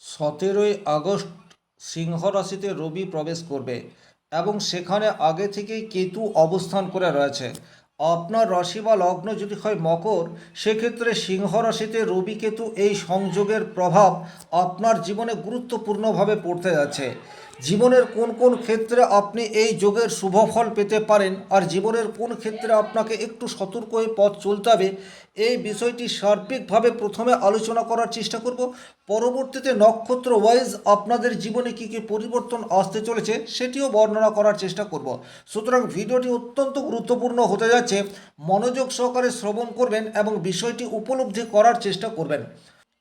17ই August সিংহ রাশিতে রবি প্রবেশ করবে এবং সেখানে আগে থেকেই কেতু অবস্থান করে রয়েছে। আপনার রাশি বা লগ্ন যদি হয় মকর, সেক্ষেত্রে সিংহ রাশিতে রবি কেতু এই সংযোগের প্রভাব আপনার জীবনে গুরুত্বপূর্ণভাবে পড়তে যাচ্ছে। জীবনের কোন কোন ক্ষেত্রে আপনি এই যোগের শুভ ফল পেতে পারেন আর জীবনের কোন ক্ষেত্রে আপনাকে একটু সতর্ক হয়ে পথ চলতে হবে, এই বিষয়টি সার্বিকভাবে প্রথমে আলোচনা করার চেষ্টা করব। পরবর্তীতে নক্ষত্র ওয়াইজ আপনাদের জীবনে কী কী পরিবর্তন আসতে চলেছে সেটিও বর্ণনা করার চেষ্টা করব। সুতরাং ভিডিওটি অত্যন্ত গুরুত্বপূর্ণ হতে যাচ্ছে, মনোযোগ সহকারে শ্রবণ করবেন এবং বিষয়টি উপলব্ধি করার চেষ্টা করবেন।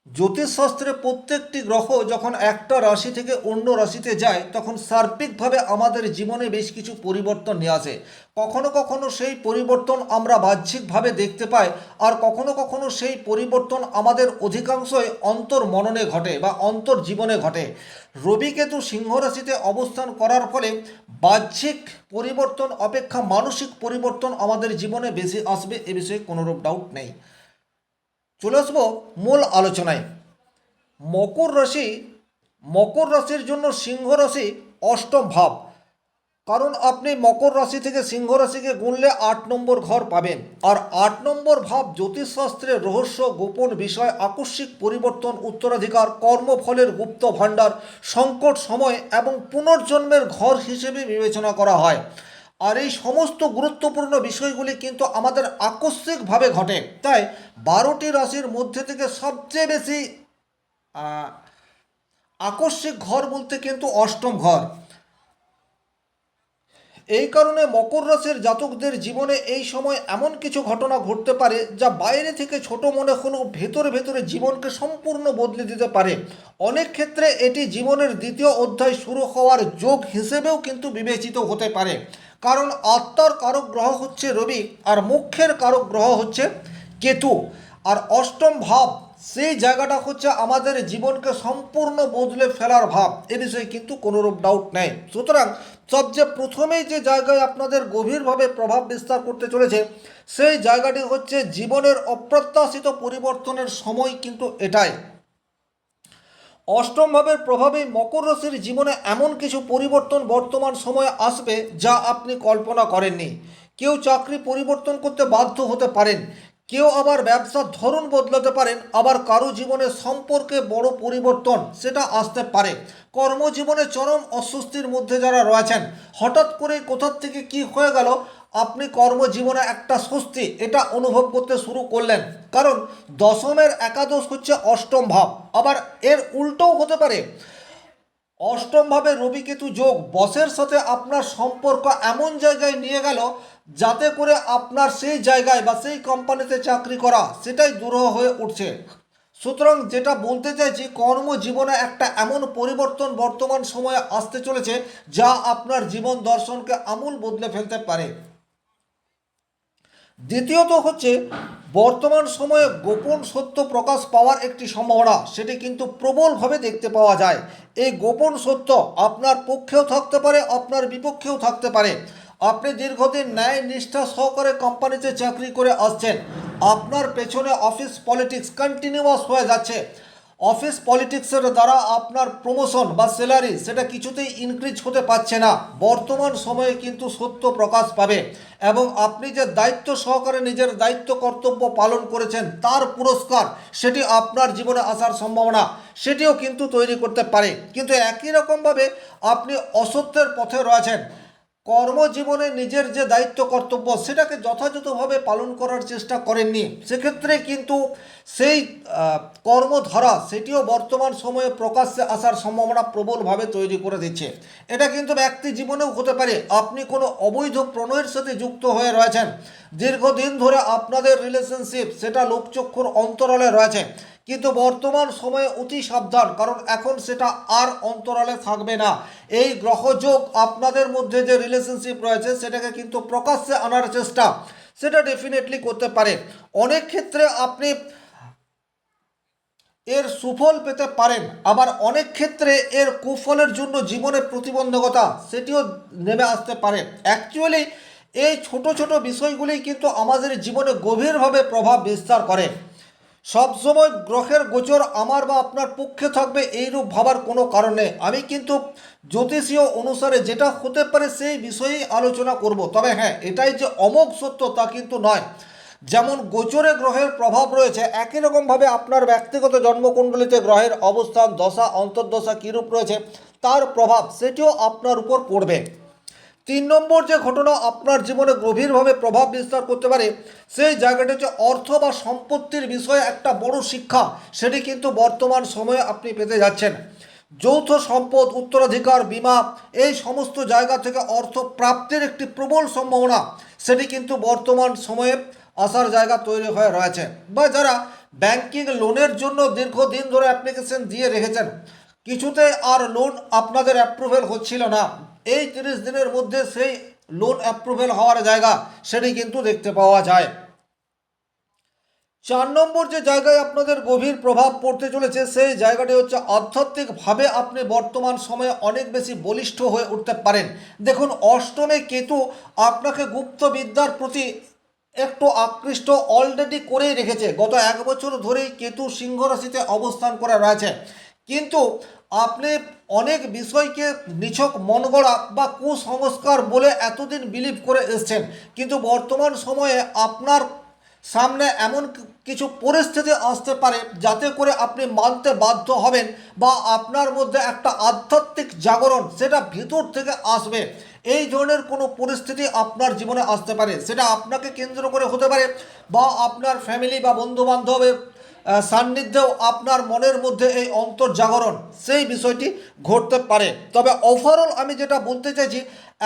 জ্যোতিষশাস্ত্রে প্রত্যেকটি গ্রহ যখন একটা রাশি থেকে অন্য রাশিতে যায় তখন সার্বিকভাবে আমাদের জীবনে বেশ কিছু পরিবর্তন নিয়ে আসে। কখনো কখনো সেই পরিবর্তন আমরা বাহ্যিকভাবে দেখতে পাই, আর কখনো কখনো সেই পরিবর্তন আমাদের অধিকাংশই অন্তর মননে ঘটে বা অন্তর জীবনে ঘটে। রবি কেতু সিংহ রাশিতে অবস্থান করার ফলে বাহ্যিক পরিবর্তন অপেক্ষা মানসিক পরিবর্তন আমাদের জীবনে বেশি আসবে, এ বিষয়ে কোনোরূপ ডাউট নেই। চলে আসবো মূল আলোচনায়। মকর রাশি, মকর রাশির জন্য সিংহ রাশি অষ্টম ভাব। কারণ আপনি মকর রাশি থেকে সিংহ রাশিকে গুনলে 8 নম্বর ঘর পাবেন, আর 8 নম্বর ভাব জ্যোতিষশাস্ত্রের রহস্য, গোপন বিষয়, আকস্মিক পরিবর্তন, উত্তরাধিকার, কর্মফলের গুপ্ত ভাণ্ডার, সংকট সময় এবং পুনর্জন্মের ঘর হিসেবে বিবেচনা করা হয়। আর এই সমস্ত গুরুত্বপূর্ণ বিষয়গুলি কিন্তু আমাদের আকস্মিকভাবে ঘটে। তাই 12টি রাশির মধ্যে থেকে সবচেয়ে বেশি আকস্মিক ঘর বলতে কিন্তু অষ্টম ঘর। এই কারণে মকর রাশির জাতকদের জীবনে এই সময় এমন কিছু ঘটনা ঘটতে পারে যা বাইরে থেকে ছোট মনে হলেও ভেতরে ভেতরে জীবনকে সম্পূর্ণ বদলে দিতে পারে। অনেক ক্ষেত্রে এটি জীবনের দ্বিতীয় অধ্যায় শুরু হওয়ার যোগ হিসেবেও কিন্তু বিবেচিত হতে পারে। কারণ আত্মার কারক গ্রহ হচ্ছে রবি আর মুখ্যের কারক গ্রহ হচ্ছে কেতু। আর অষ্টম ভাব সেই জায়গাটা হচ্ছে আমাদের জীবনকে সম্পূর্ণ বদলে ফেলার ভাব, এ বিষয়ে কিন্তু কোনোরূপ ডাউট নেই। সুতরাং সবচেয়ে প্রথমেই যে জায়গায় আপনাদের গভীরভাবে প্রভাব বিস্তার করতে চলেছে সেই জায়গাটি হচ্ছে জীবনের অপ্রত্যাশিত পরিবর্তনের সময়, কিন্তু এটাই। অষ্টম ভাবের প্রভাবে মকর রাশির জীবনে এমন কিছু পরিবর্তন বর্তমান সময়ে আসবে যা আপনি কল্পনা করেননি। কেউ চাকরি পরিবর্তন করতে বাধ্য হতে পারেন, কেউ আবার ব্যবসার ধরন বদলাতে পারেন, আবার কারো জীবনে সম্পর্কে বড় পরিবর্তন সেটা আসতে পারে। কর্মজীবনে চরম অস্বস্তির মধ্যে যারা রয়েছেন, হঠাৎ করে কোথার থেকে কি হয়ে গেল, আপনি কর্মজীবনে একটা স্বস্তি এটা অনুভব করতে শুরু করলেন। কারণ দশমের একাদশ হচ্ছে অষ্টম ভাব, আবার এর উল্টোও হতে পারে। অষ্টমভাবে রবি কেতু যোগ বসের সাথে আপনার সম্পর্ক এমন জায়গায় নিয়ে গেল যাতে করে আপনার সেই জায়গায় বা সেই কোম্পানিতে চাকরি করা সেটাই দুরূহ হয়ে উঠছে। সুতরাং যেটা বলতে চাইছি, কর্মজীবনে একটা এমন পরিবর্তন বর্তমান সময়ে আসতে চলেছে যা আপনার জীবন দর্শনকে আমূল বদলে ফেলতে পারে। দ্বিতীয়ত হচ্ছে বর্তমান সময়ে গোপন সত্য প্রকাশ পাওয়ার একটি সম্ভাবনা, সেটি কিন্তু প্রবলভাবে দেখতে পাওয়া যায়। এই গোপন সত্য আপনার পক্ষেও থাকতে পারে, আপনার বিপক্ষেও থাকতে পারে। আপনি দীর্ঘদিন ন্যায় নিষ্ঠা সহকারে কোম্পানিতে চাকরি করে আসছেন, আপনার পেছনে অফিস পলিটিক্স কন্টিনিউয়াস হয়ে যাচ্ছে। অফিস পলিটিক্সের দ্বারা আপনার প্রমোশন বা স্যালারি সেটা কিছুতেই ইনক্রিজ হতে পারছে না। বর্তমান সময়ে কিন্তু সত্য প্রকাশ পাবে এবং আপনি যে দায়িত্ব সহকারে নিজের দায়িত্ব কর্তব্য পালন করেছেন তার পুরস্কার সেটি আপনার জীবনে আসার সম্ভাবনা সেটিও কিন্তু তৈরি করতে পারে। কিন্তু একই রকমভাবে আপনি অসত্যের পথে রয়েছেন, কর্মজীবনে নিজের যে দায়িত্ব কর্তব্য সেটাকে যথাযথভাবে পালন করার চেষ্টা করেননি, সেক্ষেত্রে কিন্তু সেই কর্মধারা সেটিও বর্তমান সময়ে প্রকাশ্যে আসার সম্ভাবনা প্রবলভাবে তৈরি করে দিচ্ছে। এটা কিন্তু ব্যক্তি জীবনেও হতে পারে। আপনি কোনো অবৈধ প্রণয়ের সাথে যুক্ত হয়ে রয়েছেন, দীর্ঘদিন ধরে আপনাদের রিলেশনশিপ সেটা লোকচক্ষুর অন্তরালে রয়েছে, কিন্তু বর্তমান সময়ে অতি সাবধান, কারণ এখন সেটা আর অন্তরালে থাকবে না। এই গ্রহযোগ আপনাদের মধ্যে যে রিলেশনশিপ রয়েছে সেটাকে কিন্তু প্রকাশ্যে আনার চেষ্টা সেটা ডেফিনেটলি করতে পারে। অনেক ক্ষেত্রে আপনি এর সুফল পেতে পারেন, আবার অনেক ক্ষেত্রে এর কুফলের জন্য জীবনে প্রতিবন্ধকতা সেটিও নেমে আসতে পারে। অ্যাকচুয়ালি এই ছোট ছোট বিষয়গুলি কিন্তু আমাদের জীবনে গভীরভাবে প্রভাব বিস্তার করে। সবসময় গ্রহের গোচর আমার বা আপনার পক্ষে থাকবে এইরূপ ভাবার কোনো কারণ নেই। আমি কিন্তু জ্যোতিষীয় অনুসারে যেটা হতে পারে সেই বিষয়েই আলোচনা করব। তবে হ্যাঁ, এটাই যে অমোঘ সত্য তা কিন্তু নয়। যেমন গোচরে গ্রহের প্রভাব রয়েছে, একই রকমভাবে আপনার ব্যক্তিগত জন্মকুণ্ডলিতে গ্রহের অবস্থান, দশা, অন্তর্দশা কীরূপ রয়েছে তার প্রভাব সেটিও আপনার উপর পড়বে। 3 নম্বর যে ঘটনা আপনার জীবনে গভীরভাবে প্রভাব বিস্তার করতে পারে সেই জায়গাটা হচ্ছে অর্থ বা সম্পত্তির বিষয়ে একটা বড় শিক্ষা, সেটি কিন্তু বর্তমান সময়ে আপনি পেতে যাচ্ছেন। যৌথ সম্পদ, উত্তরাধিকার, বীমা, এই সমস্ত জায়গা থেকে অর্থ প্রাপ্তির একটি প্রবল সম্ভাবনা সেটি কিন্তু বর্তমান সময়ে আসার জায়গা তৈরি হয়ে রয়েছে। বা যারা ব্যাংকিং লোনের জন্য দীর্ঘদিন ধরে অ্যাপ্লিকেশন দিয়ে রেখেছেন, কিছুতে আর লোন আপনাদের অ্যাপ্রুভেল হচ্ছিল না, এই 30 দিনের মধ্যে সেই লোন অ্যাপ্রুভেল হওয়ার জায়গা সেটি কিন্তু দেখতে পাওয়া যায়। 4 নম্বর যে জায়গায় আপনাদের গভীর প্রভাব পড়তে চলেছে সেই জায়গাটি হচ্ছে আধ্যাত্মিকভাবে আপনি বর্তমান সময়ে অনেক বেশি বলিষ্ঠ হয়ে উঠতে পারেন। দেখুন, অষ্টমে কেতু আপনাকে গুপ্ত বিদ্যার প্রতি একটু আকৃষ্ট অলরেডি করেই রেখেছে। গত 1 বছর ধরেই কেতু সিংহ রাশিতে অবস্থান করে রয়েছে, কিন্তু আপনি অনেক বিষয়কে নিছক মনগড়া বা কুসংস্কার বলে এতদিন বিলিভ করে এসছেন, কিন্তু বর্তমান সময়ে আপনার সামনে এমন কিছু পরিস্থিতি আসতে পারে যাতে করে আপনি মানতে বাধ্য হবেন, বা আপনার মধ্যে একটা আধ্যাত্মিক জাগরণ সেটা ভিতর থেকে আসবে। এই ধরনের কোনো পরিস্থিতি আপনার জীবনে আসতে পারে, সেটা আপনাকে কেন্দ্র করে হতে পারে, বা আপনার ফ্যামিলি বা বন্ধুবান্ধবের সান্নিধ্যেও আপনার মনের মধ্যে এই অন্তর্জাগরণ সেই বিষয়টি ঘটতে পারে। তবে ওভারঅল আমি যেটা বলতে চাইছি,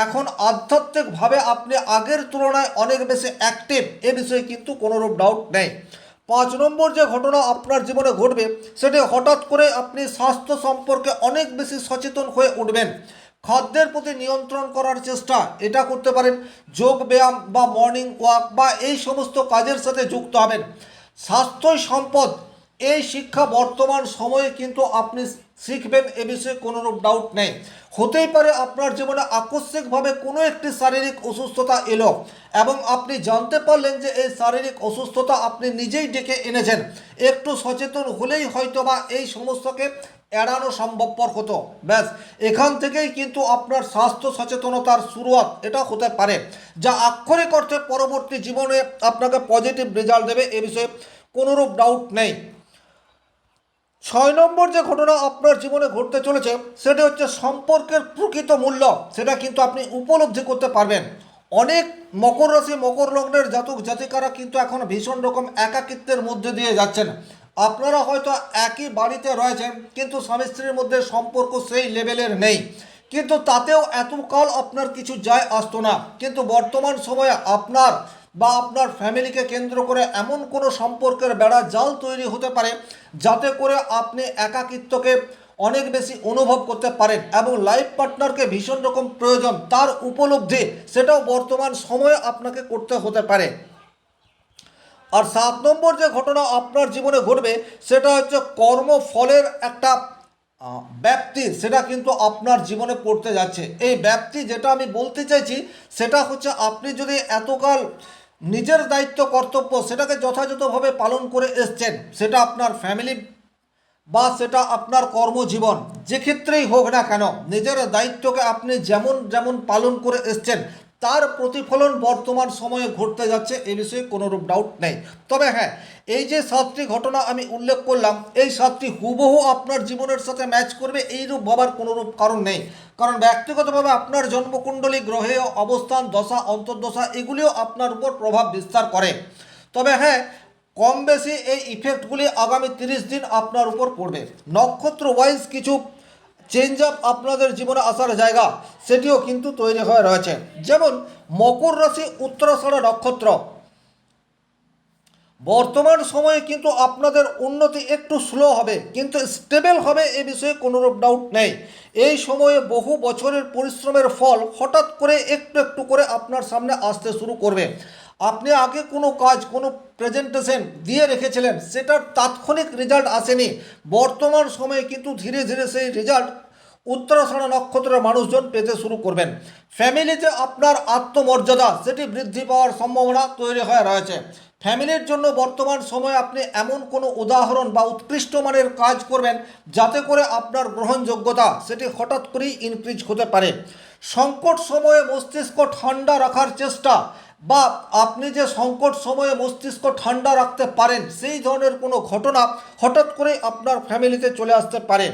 এখন আধ্যাত্মিকভাবে আপনি আগের তুলনায় অনেক বেশি অ্যাক্টিভ, এ বিষয়ে কিন্তু কোনোরূপ ডাউট নেই। 5 নম্বর যে ঘটনা আপনার জীবনে ঘটবে সেটি হঠাৎ করে আপনি স্বাস্থ্য সম্পর্কে অনেক বেশি সচেতন হয়ে উঠবেন। খাদ্যের প্রতি নিয়ন্ত্রণ করার চেষ্টা এটা করতে পারেন, যোগ ব্যায়াম বা মর্নিং ওয়াক বা এই সমস্ত কাজের সাথে যুক্ত হবেন। স্বাস্থ্যই সম্পদ, এই শিক্ষা বর্তমান সময়ে কিন্তু আপনি শিখবেন, এ বিষয়ে কোনোরূপ ডাউট নেই। হতেই পারে আপনার জীবনে আকস্মিকভাবে কোনো একটি শারীরিক অসুস্থতা এলো এবং আপনি জানতে পারলেন যে এই শারীরিক অসুস্থতা আপনি নিজেই ডেকে এনেছেন। একটু সচেতন হলেই হয়তো বা এই সমস্যাকে এড়ানো সম্ভবপর হতো। ব্যাস, এখান থেকেই কিন্তু আপনার স্বাস্থ্য সচেতনতার শুরুয়াত এটা হতে পারে, যা আক্ষরিক অর্থে পরবর্তী জীবনে আপনাকে পজিটিভ রেজাল্ট দেবে, এ বিষয়ে কোনোরূপ ডাউট নেই। 6 নম্বর যে ঘটনা আপনার জীবনে ঘটতে চলেছে সেটা হচ্ছে সম্পর্কের প্রকৃত মূল্য, সেটা কিন্তু আপনি উপলব্ধি করতে পারবেন। অনেক মকর রাশি, মকর লগ্নের জাতক জাতিকারা কিন্তু এখন ভীষণ রকম একাকিত্বের মধ্যে দিয়ে যাচ্ছেন। আপনারা হয়তো একই বাড়িতে রয়েছেন, কিন্তু স্বামী স্ত্রীর মধ্যে সম্পর্ক সেই লেভেলের নেই, কিন্তু তাতেও এতকাল আপনার কিছু যায় আসতো না। কিন্তু বর্তমান সময়ে আপনার বা আপনার ফ্যামিলিকে কেন্দ্র করে এমন কোনো সম্পর্কের বেড়া জাল তৈরি হতে পারে যাতে করে আপনি একাকিত্বকে অনেক বেশি অনুভব করতে পারেন, এবং লাইফ পার্টনারকে ভীষণ রকম প্রয়োজন তার উপলব্ধি সেটাও বর্তমান সময়ে আপনাকে করতে হতে পারে। আর 7 নম্বর যে ঘটনা আপনার জীবনে ঘটবে সেটা হচ্ছে কর্মফলের একটা ব্যাপ্তি, সেটা কিন্তু আপনার জীবনে পড়তে যাচ্ছে। এই ব্যাপ্তি যেটা আমি বলতে চাইছি সেটা হচ্ছে, আপনি যদি এতকাল নিজের দায়িত্ব কর্তব্য সেটাকে যথাযথভাবে পালন করে এসছেন, সেটা আপনার ফ্যামিলি বা সেটা আপনার কর্মজীবন, যে ক্ষেত্রেই হোক না কেন, নিজের দায়িত্বকে আপনি যেমন যেমন পালন করে এসছেন তার প্রতিফলন বর্তমান সময়ে ঘটতে যাচ্ছে, এ বিষয়ে কোনোরূপ ডাউট নেই। তবে হ্যাঁ, এই যে 7টি ঘটনা আমি উল্লেখ করলাম, এই 7টি হুবহু আপনার জীবনের সাথে ম্যাচ করবে এইরূপ ভাবার কোনোরূপ কারণ নেই, কারণ ব্যক্তিগতভাবে আপনার জন্মকুণ্ডলী, গ্রহের অবস্থান, দশা, অন্তর্দশা এগুলিও আপনার উপর প্রভাব বিস্তার করে। তবে হ্যাঁ, কম বেশি এই ইফেক্টগুলি আগামী 30 দিন আপনার উপর পড়বে। নক্ষত্র ওয়াইজ কিছু চেঞ্জ আপ আপনাদের জীবনে আসার জায়গা সেটিও কিন্তু তৈরি হয়ে রয়েছে। যেমন মকর রাশি, উত্তরাষাঢ়া নক্ষত্র, বর্তমান সময়ে কিন্তু আপনাদের উন্নতি একটু স্লো হবে কিন্তু স্টেবল হবে, এ বিষয়ে কোনোরূপ ডাউট নেই। এই সময়ে বহু বছরের পরিশ্রমের ফল হঠাৎ করে একটু একটু করে আপনার সামনে আসতে শুরু করবে। আপনি আগে কোনো কাজ, কোনো প্রেজেন্টেশন দিয়ে রেখেছিলেন, সেটার তাৎক্ষণিক রেজাল্ট আসেনি, বর্তমান সময়ে কিন্তু ধীরে ধীরে সেই রেজাল্ট উত্তরাষাঢ়া নক্ষত্রের মানুষজন পেতে শুরু করবেন। ফ্যামিলিতে আপনার আত্মমর্যাদা সেটি বৃদ্ধি পাওয়ার সম্ভাবনা তৈরি হয়ে রয়েছে। ফ্যামিলির জন্য বর্তমান সময়ে আপনি এমন কোনো উদাহরণ বা উৎকৃষ্ট মানের কাজ করবেন যাতে করে আপনার গ্রহণযোগ্যতা সেটি হঠাৎ করেই ইনক্রিজ হতে পারে। সংকট সময়ে মস্তিষ্ক ঠান্ডা রাখার চেষ্টা বা আপনি যে সংকট সময়ে মস্তিষ্ক ঠান্ডা রাখতে পারেন সেই ধরনের কোনো ঘটনা হঠাৎ করেই আপনার ফ্যামিলিতে চলে আসতে পারে।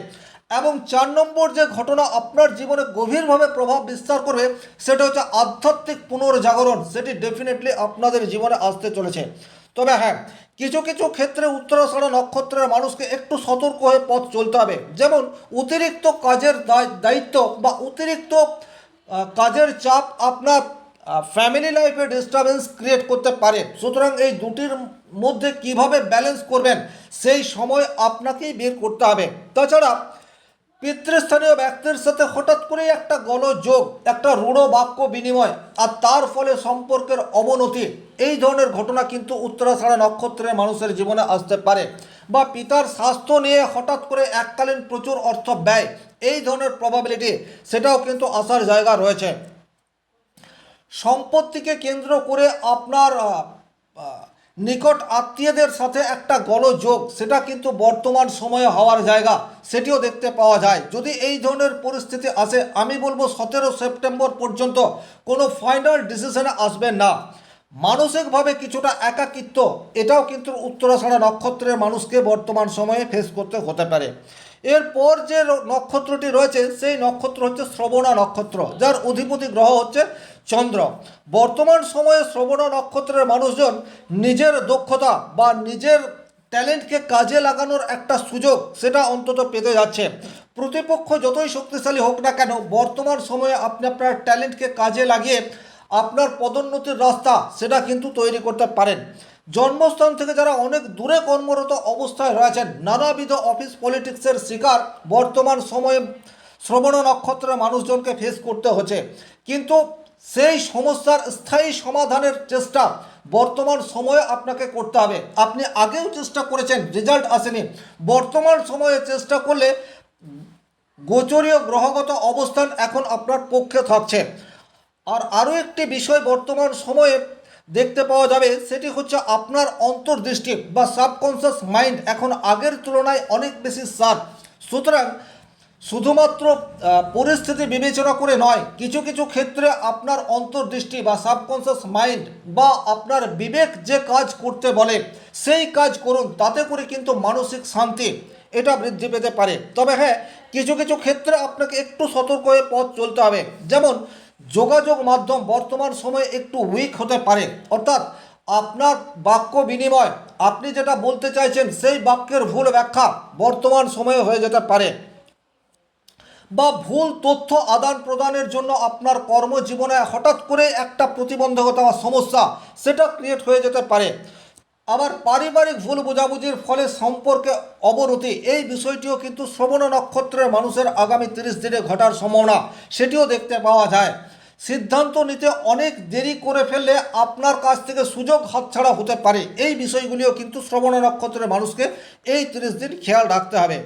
এবং 4 নম্বর যে ঘটনা আপনার জীবনে গভীরভাবে প্রভাব বিস্তার করবে সেটা হচ্ছে আধ্যাত্মিক পুনর্জাগরণ, সেটি ডেফিনেটলি আপনাদের জীবনে আসতে চলেছে। তবে হ্যাঁ, কিছু কিছু ক্ষেত্রে উত্তরাষাঢ়া নক্ষত্রের মানুষকে একটু সতর্ক হয়ে পথ চলতে হবে। যেমন অতিরিক্ত কাজের দায়িত্ব বা অতিরিক্ত কাজের চাপ আপনার ফ্যামিলি লাইফে ডিস্টারবেন্স ক্রিয়েট করতে পারে। সুতরাং এই দুটির মধ্যে কিভাবে ব্যালেন্স করবেন সেই সময় আপনাকেই বের করতে হবে। তাছাড়া পিতৃস্থানীয় ব্যক্তির সাথে হঠাৎ করেই একটা গোলযোগ, একটা রূঢ় বাক্য বিনিময় আর তার ফলে সম্পর্কের অবনতি, এই ধরনের ঘটনা কিন্তু উত্তরাষাঢ়া নক্ষত্রের মানুষের জীবনে আসতে পারে। বা পিতার স্বাস্থ্য নিয়ে হঠাৎ করে এককালীন প্রচুর অর্থ ব্যয়, এই ধরনের প্রবাবিলিটি সেটাও কিন্তু আসার জায়গা রয়েছে। সম্পত্তিকে কেন্দ্র করে আপনার নিকট আত্মীয়দের সাথে একটা গোলযোগ সেটা কিন্তু বর্তমান সময়ে হওয়ার জায়গা সেটিও দেখতে পাওয়া যায়। যদি এই ধরনের পরিস্থিতি আসে, আমি বলবো 17 সেপ্টেম্বর পর্যন্ত কোনো ফাইনাল ডিসিশনে আসবেন না। মানসিকভাবে কিছুটা একাকিত্ব এটাও কিন্তু উত্তরাষাঢ়া নক্ষত্রের মানুষকে বর্তমান সময়ে ফেস করতে হতে পারে। এরপর যে নক্ষত্রটি রয়েছে সেই নক্ষত্র হচ্ছে শ্রবণা নক্ষত্র, যার অধিপতি গ্রহ হচ্ছে চন্দ্র। বর্তমান সময়ে শ্রবণা নক্ষত্রের মানুষজন নিজের দক্ষতা বা নিজের ট্যালেন্টকে কাজে লাগানোর একটা সুযোগ সেটা অন্তত পেতে যাচ্ছে। প্রতিপক্ষ যতই শক্তিশালী হোক না কেন, বর্তমান সময়ে আপনি আপনার ট্যালেন্টকে কাজে লাগিয়ে আপনার পদোন্নতির রাস্তা সেটা কিন্তু তৈরি করতে পারেন। জন্মস্থান থেকে যারা অনেক দূরে কর্মরত অবস্থায় রয়েছেন, নানাবিধ অফিস পলিটিক্সের শিকার বর্তমান সময়ে শ্রবণ নক্ষত্রের মানুষজনকে ফেস করতে হচ্ছে। কিন্তু সেই সমস্যার স্থায়ী সমাধানের চেষ্টা বর্তমান সময়ে আপনাকে করতে হবে। আপনি আগেও চেষ্টা করেছেন, রেজাল্ট আসেনি, বর্তমান সময়ে চেষ্টা করলে গোচরীয় গ্রহগত অবস্থান এখন আপনার পক্ষে থাকছে। আর আরও একটি বিষয় বর্তমান সময়ে দেখতে পাওয়া যাবে, সেটি হচ্ছে আপনার অন্তর্দৃষ্টি বা সাবকনসিয়াস মাইন্ড এখন আগের তুলনায় অনেক বেশি শার্প। সুতরাং শুধুমাত্র পরিস্থিতি বিবেচনা করে নয়, কিছু কিছু ক্ষেত্রে আপনার অন্তর্দৃষ্টি বা সাবকনসিয়াস মাইন্ড বা আপনার বিবেক যে কাজ করতে বলে সেই কাজ করুন, তাতে করে কিন্তু মানসিক শান্তি এটা বৃদ্ধি পেতে পারে। তবে হ্যাঁ, কিছু কিছু ক্ষেত্রে আপনাকে একটু সতর্ক হয়ে পথ চলতে হবে। যেমন যোগাযোগ মাধ্যম বর্তমান সময়ে একটু উইক হতে পারে, অর্থাৎ আপনার বাক্য বিনিময়, আপনি যেটা বলতে চাইছেন সেই বাক্যের ভুল ব্যাখ্যা বর্তমান সময়ে হয়ে যেতে পারে, বা ভুল তথ্য আদান প্রদানের জন্য আপনার কর্মজীবনে হঠাৎ করে একটা প্রতিবন্ধকতা বা সমস্যা সেটা ক্রিয়েট হয়ে যেতে পারে। আবার পারিবারিক ভুল বোঝাবুঝির ফলে সম্পর্কে অবনতি, এই বিষয়টিও কিন্তু শ্রবণ নক্ষত্রের মানুষের আগামী 30 দিনে ঘটার সম্ভাবনা সেটিও দেখতে পাওয়া যায়। সিদ্ধান্ত নিতে অনেক দেরি করে ফেললে আপনার কাছ থেকে সুযোগ হাতছাড়া হতে পারে, এই বিষয়গুলিও কিন্তু শ্রবণ নক্ষত্রের মানুষকে এই 30 দিন খেয়াল রাখতে হবে।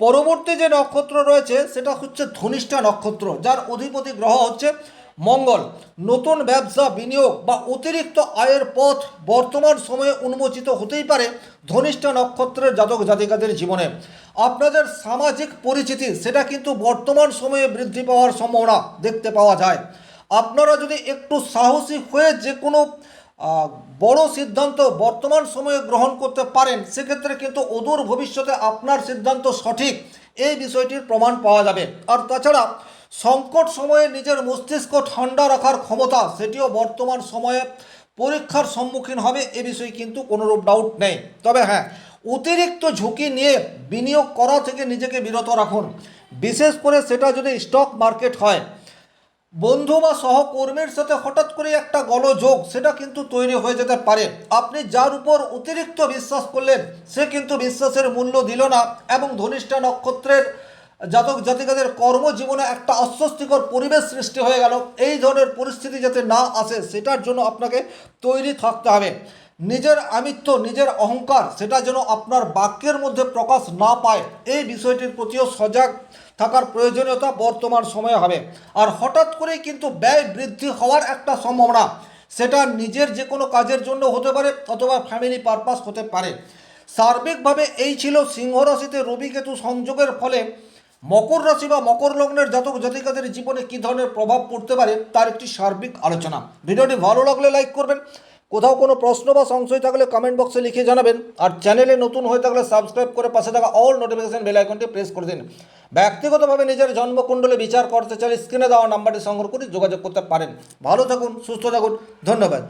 পরবর্তী যে নক্ষত্র রয়েছে সেটা হচ্ছে ধনিষ্ঠা নক্ষত্র, যার অধিপতি গ্রহ হচ্ছে মঙ্গল। নতুন ব্যবসা, বিনিয়োগ বা অতিরিক্ত আয়ের পথ বর্তমান সময়ে উন্মোচিত হতেই পারে ধনিষ্ঠা নক্ষত্রের জাতক জাতিকাদের জীবনে। আপনাদের সামাজিক পরিচিতি সেটা কিন্তু বর্তমান সময়ে বৃদ্ধি পাওয়ার সম্ভাবনা দেখতে পাওয়া যায়। আপনারা যদি একটু সাহসী হয়ে যে কোনো বড় সিদ্ধান্ত বর্তমান সময়ে গ্রহণ করতে পারেন, সেক্ষেত্রে কিন্তু অদূর ভবিষ্যতে আপনার সিদ্ধান্ত সঠিক এই বিষয়টির প্রমাণ পাওয়া যাবে। আর তাছাড়া সংকট সময়ে নিজের মস্তিষ্ক ঠান্ডা রাখার ক্ষমতা সেটিও বর্তমান সময়ে পরীক্ষার সম্মুখীন হবে, এ বিষয়ে কিন্তু কোনোরূপ ডাউট নেই। তবে হ্যাঁ, অতিরিক্ত ঝুঁকি নিয়ে বিনিয়োগ করা থেকে নিজেকে বিরত রাখুন, বিশেষ করে সেটা যদি স্টক মার্কেট হয়। বন্ধু বা সহকর্মীর সাথে হঠাৎ করে একটা গোলযোগ সেটা কিন্তু তৈরি হয়ে যেতে পারে। আপনি যার উপর অতিরিক্ত বিশ্বাস করলেন সে কিন্তু বিশ্বাসের মূল্য দিল না, এবং ধনিষ্ঠা নক্ষত্রের জাতক জাতিকাদের কর্মজীবনে একটা অস্বস্তিকর পরিবেশ সৃষ্টি হয়ে গেল। এই ধরনের পরিস্থিতি যাতে না আসে সেটার জন্য আপনাকে তৈরি থাকতে হবে। নিজের আমিত্ব, নিজের অহংকার সেটা যেন আপনার বাক্যের মধ্যে প্রকাশ না পায়, এই বিষয়টির প্রতিও সজাগ থাকার প্রয়োজনীয়তা বর্তমান সময়ে হবে। আর হঠাৎ করেই কিন্তু ব্যয় বৃদ্ধি হওয়ার একটা সম্ভাবনা, সেটা নিজের যে কোনো কাজের জন্য হতে পারে অথবা ফ্যামিলি পারপাস হতে পারে। সার্বিকভাবে এই ছিল সিংহ রাশিতে রবি কেতু সংযোগের ফলে মকর রাশি বা মকর লগ্নের জাতক জাতিকাদের জীবনে কী ধরনের প্রভাব পড়তে পারে তার একটি সার্বিক আলোচনা। ভিডিওটি ভালো লাগলে লাইক করবেন, কোথাও কোনো প্রশ্ন বা সংশয় থাকলে কমেন্ট বক্সে লিখে জানাবেন, আর চ্যানেলে নতুন হয়ে থাকলে সাবস্ক্রাইব করে পাশে থাকা অল নোটিফিকেশন বেল আইকনটি প্রেস করে দিন। ব্যক্তিগতভাবে নিজের জন্মকুণ্ডলে বিচার করতে চাইলে স্ক্রিনে দেওয়া নাম্বারটি সংগ্রহ করে যোগাযোগ করতে পারেন। ভালো থাকুন, সুস্থ থাকুন, ধন্যবাদ।